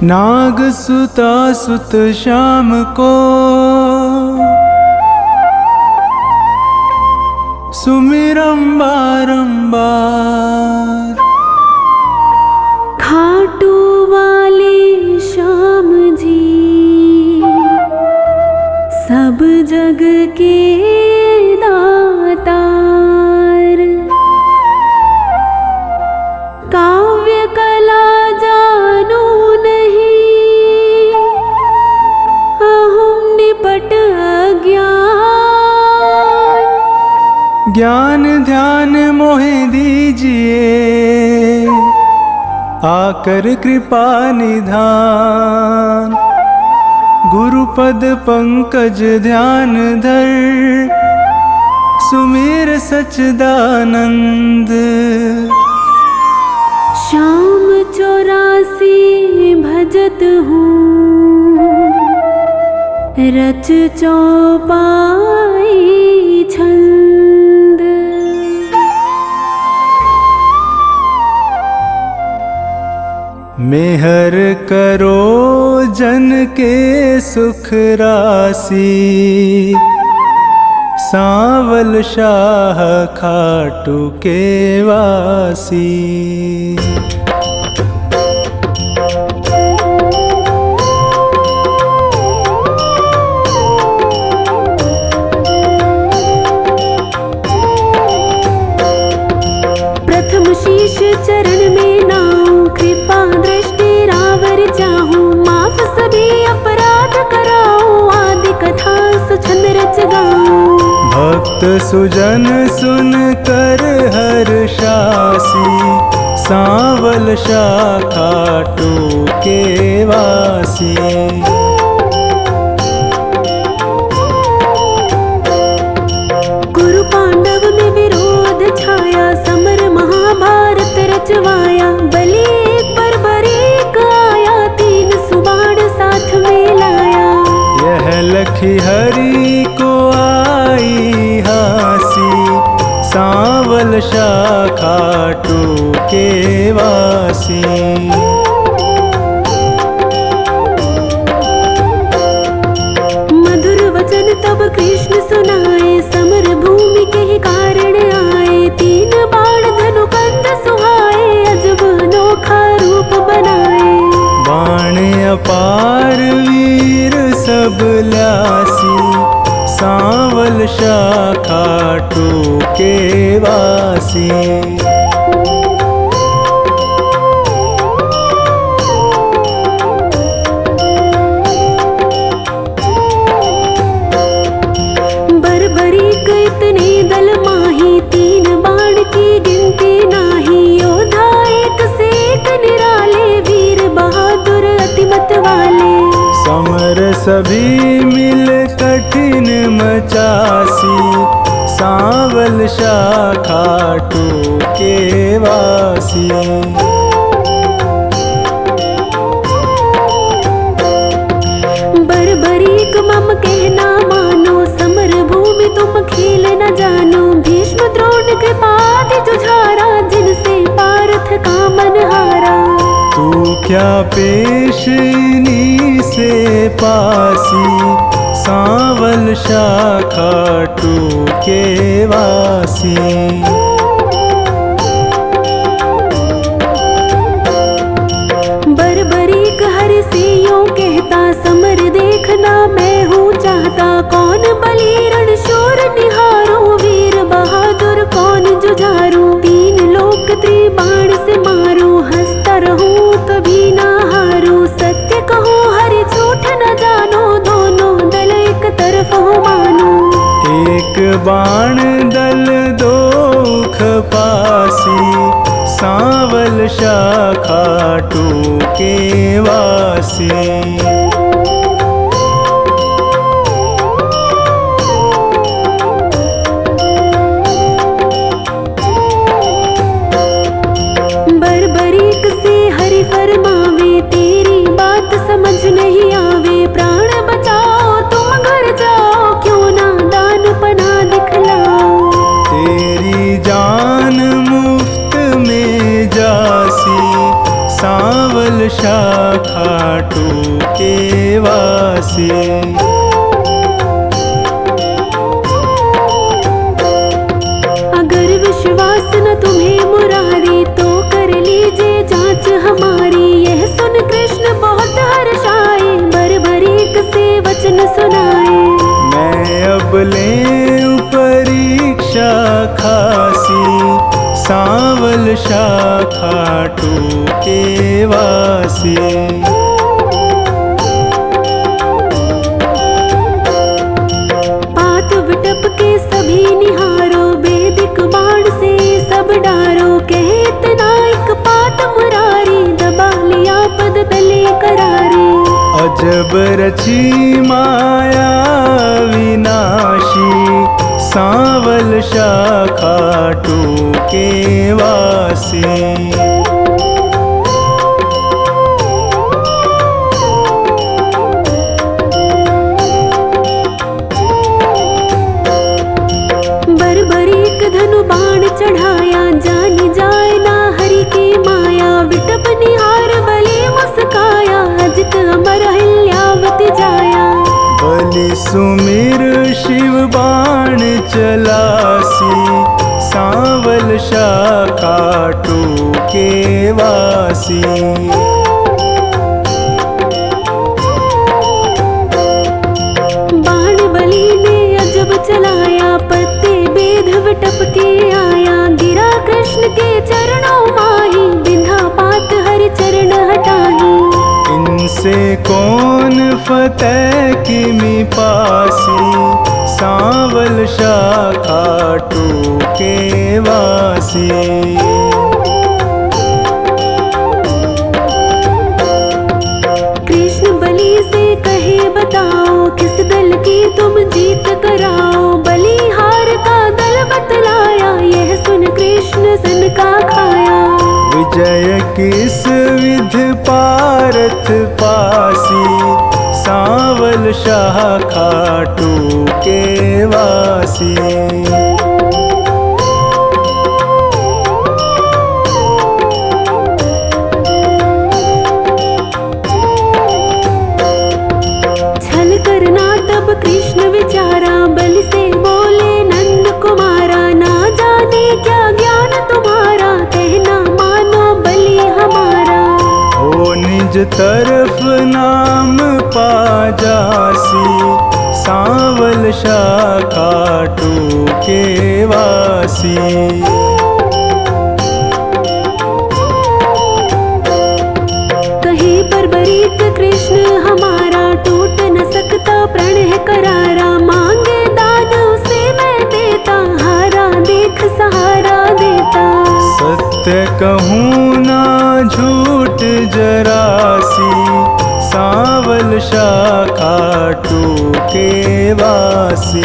नाग सुता सुत श्याम को सुमिरम बारंबार। खाटू वाले श्याम जी सब जग के दातार। काव्य कला जानो नहीं अहम निपट अज्ञान। ज्ञान ध्यान मोहे दीजिए आकर कृपा निधान। गुरुपद पंकज ध्यान धर सुमिर सच्चिदानंद। श्याम 84 भजत हूँ रच चौपाई छंद। मेहर करो जन के सुख राशि सांवल शाह खाटू के वासी। प्रथम शीश चरण में नाऊं कृपा दृष्टि रावर चाहूं। माफ सभी अपराध कराऊं आदि कथा सुछंद रच गाऊं। भक्त सुजन सुन कर हर्षासी सांवल शाह खाटू के वासी। कुरु पांडव में विरोध छाया समर महाभारत रचवाया। बलि एक पर बरीक आया तीन सुबाण साथ में लाया। यह लखी हरि को आई हासी सांवल शाह खाटू के वासी। मधुर वचन तब कृष्ण सुनाए समर भूमि के ही कारण आए। तीन बाण धनु कंध सुहाए अजब अनोखा रूप बनाए। बाण अपार वीर सब ल्यासी सांवल शाह खाटू के वासी। बरबरीक इतने दल माही तीन बाण की गिनती नाही। योद्धा एक से एक निराले वीर बहादुर अतिमत वाले। समर सभी मिल कठिन मचासी सांवल शाह खाटू के वासी। बरबरीक मम कहना मानो समर भूमि तुम खेल न जानो। भीष्म द्रोण कृपादि जुझारा जिनसे पार्थ का मन हारा। तू क्या पेशनी से पासी सांवल शाह खाटू के वासी। बरबरीक हरि से यूं कहता समर देखना मैं हूँ चाहता। कौन बलि रण शूर निहारो वीर बहादुर कौन जुझारू। तीन लोक त्रिबाण से मारू हंसता रहूं कभी ना हारू। सत्य कहूँ हरि झूठ न जानो दोनों दल एक तरफ हो मानो। एक बाण दल दो खपासी सांवल शाह खाटू के वासी। बरबरीक से हरि फरमावे तेरी बात समझ नहीं आवे। प्राण बचाओ तुम घर जाओ क्यों ना दान पना दिखलाओ। तेरी जान मुफ्त में जासी सांवल शाखा टूके वासी। अगर विश्वास न तुम्हें मुरारी तो कर लीजिए जांच हमारी। यह सुन कृष्ण बहुत हर्षाए, बरबरीक से वचन सुनाए। मैं अब लें परीक्षा खासी, सांवल शाखा टूके वासी। पात विटप के सभी निहारो, वैदिक बाण से सब डारो। कहे इतना एक पात मुरारी, दबा लिया पद तले करारे। अजब रची माया विनाशी, सांवल शाखा टूके वासी। बरबरीक धनु बाण चढ़ाया, जानी जाए ना हरि की माया। विटप निहार बलि मुस्काया, अजित अमर हिल्यावति जाया। बलि सुमिर शिव बाण चलासी, सांवल शाखा टूके वासी। बाण बलि ने अजब चलाया, पत्ते बेध विटप के आया। गिरा कृष्ण के चरणों माही, बिंधा पात हरि चरण हटाही। इनसे कौन फतेह किमि पासी, सांवल शाखा टूके वासी। कृष्ण बलि से कहे बताओ, किस दल की तुम जीत कराओ। बलिहार का दल बतलाया, यह सुन कृष्ण सन का खाया। विजय किस विध पारथ पासी, सांवल शाखा टूके वासी। छल करना तब कृष्ण विचारा, बलि से बोले नंद कुमारा। ना जाने क्या ज्ञान तुम्हारा, कहना मानो बलि हमारा। हो निज तरफ नाम पा जासी, सांवल शाखा टूके वासी। कहे बरबरीक कृष्ण हमारा, टूट न सकता प्रण है करारा। मांगे दान उसे मैं देता, हारा देख सहारा देता। सत्य कहूँ ना झूठ जरासी, सांवल शाखा टूके वासी।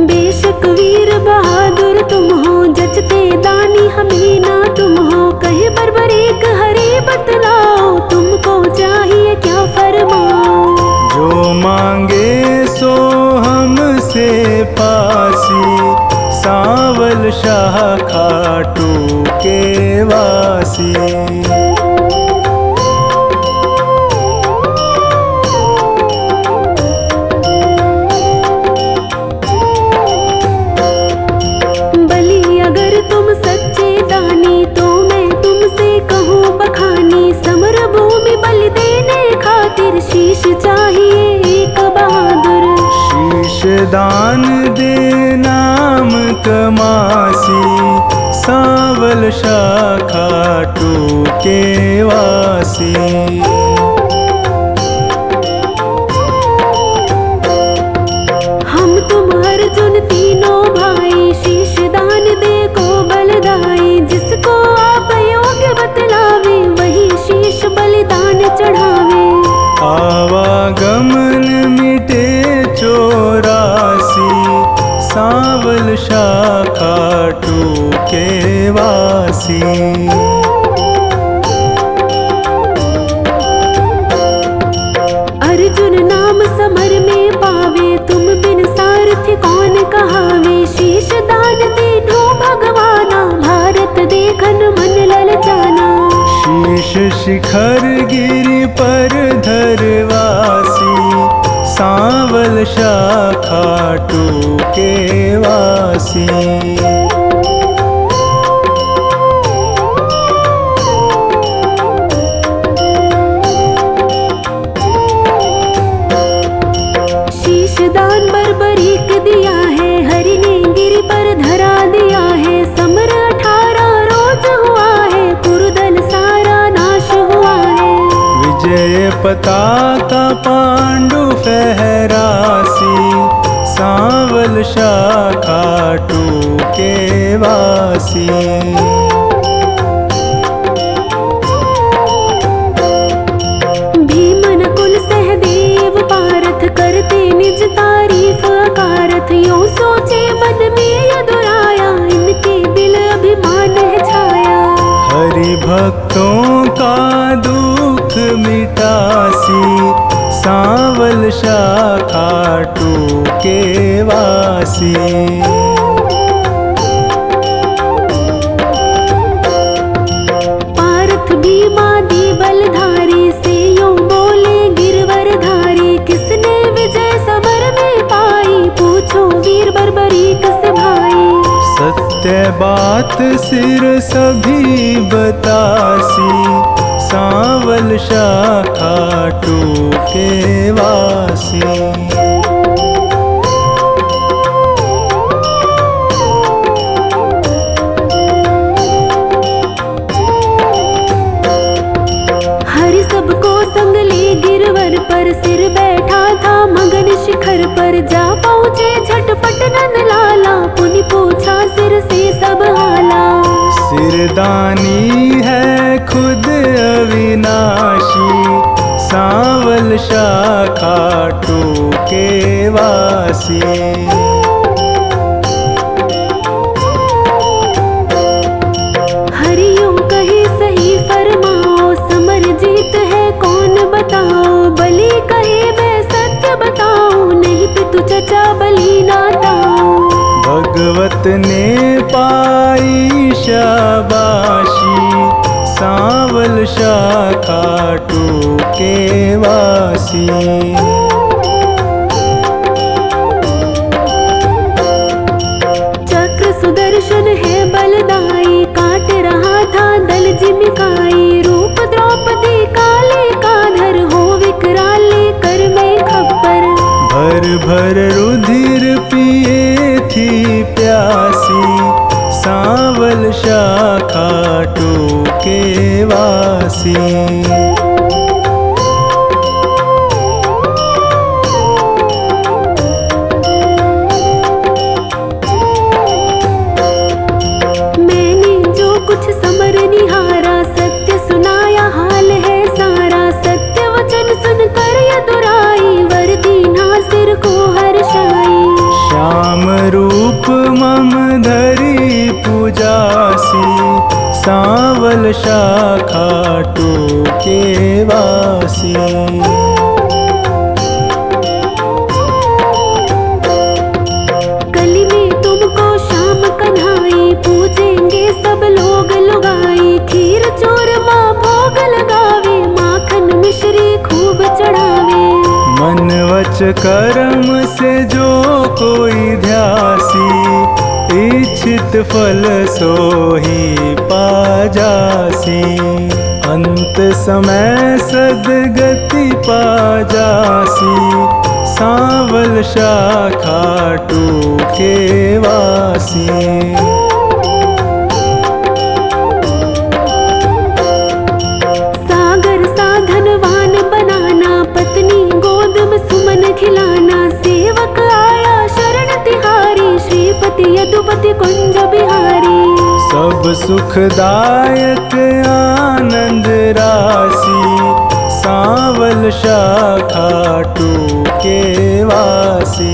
बेशक वीर बहादुर तुम हो, जचते दानी हमें ना तुम हो। कहे बरबरीक हरि बतलाओ, तुमको चाहिए क्या फरमाओ। जो मांगे सो हमसे पासी, सांवल शाखा टूके वासी। बलि अगर तुम सच्चे दानी, तो मैं तुमसे कहूँ बखानी। समर भूमि बलि देने खातिर, शीश चाहिए एक बहादुर। शीश दान दे नाम कमासी, सांवल शाखा टूके वासी। हम तुम अर्जुन तीनों भाई, शीश दान दे को बलदाई। जिसको आप योग्य बतलावे, वही शीश बलिदान चढ़ावे। आवागमन मिटे चौरासी, सांवल शाखा टूके वासी। अर्जुन नाम समर में पावे, तुम बिन सारथी कौन कहावे। शीश दान तीनों के वासी। दान बर्बरीक दिया है, हरि ने गिरि पर धरा दिया है। समर 18 रोज हुआ है, कुरुदल सारा नाश हुआ है। विजय पताका पांडु फहरासी, सांवल शाखा टूके वासी। करते निज तारीफ अकारथ, यूं सोचे मन में यदुराया, इनके दिल अभिमान है छाया। हरि भक्तों का दुख मिटासी, सांवल शाखा टूके वासी। पार्थ भीमादि बलधारी से यूं बोले गिरवर धारी, किसने विजय समर में पाई, पूछो वीर बर्बरीक से भाई। सत्य बात सिर सभी बतासी, सांवल शाखा टूके वासी। पर सिर बैठा था मगन शिखर पर, जा पहुँचे झटपट नंद लाला, पुनि पूछा सिर से सब हाला। सिरदानी है खुद अविनाशी, सांवल शाखा टूके वासी। हरियों कहे सही फरमाओ, समर जीत है कौन बताओ। बलि कहे मैं सत्य बताऊं, नहीं पितु चचा बलि नाताऊं। भगवत ने पाई शाबाशी, सांवल शाखा टूके वासी। चक्र सुदर्शन है बलदाई, काट रहा था दल जिमिकाई। रूप द्रौपदी काले का धर, हो विकराले कर में खप्पर। भर भर रुधिर पिए थी प्यासी, सांवल शाखा टूके वासी। मैंने जो कुछ समर निहारा, सत्य सुनाया हाल है सारा। सत्य वचन सुनकर यदुराई, वर दीना सिर को हर्षाई। श्याम रूप मम धरी पूजासी, सांवल शाखा टूके वासी। कली में तुमको श्याम कन्हाई, पूजेंगे सब लोग लुगाई। खीर चूरमा भोग लगावे, माखन मिश्री खूब चढ़ावे। मन वच कर्म से जो कोई ध्यासी, इच्छित फल सोही पाजासी। अंत समय सदगति पाजासी, सांवल शाखा टूके वासी। सागर साधनवान बनाना, पत्नी गोद में सुमन खिलाना। सेवक आया शरण तिहारी, श्रीपति यदुपति कुंज बिहारी। सब सुखदायक आनंद राशि, सांवल शाखा टूके वासी।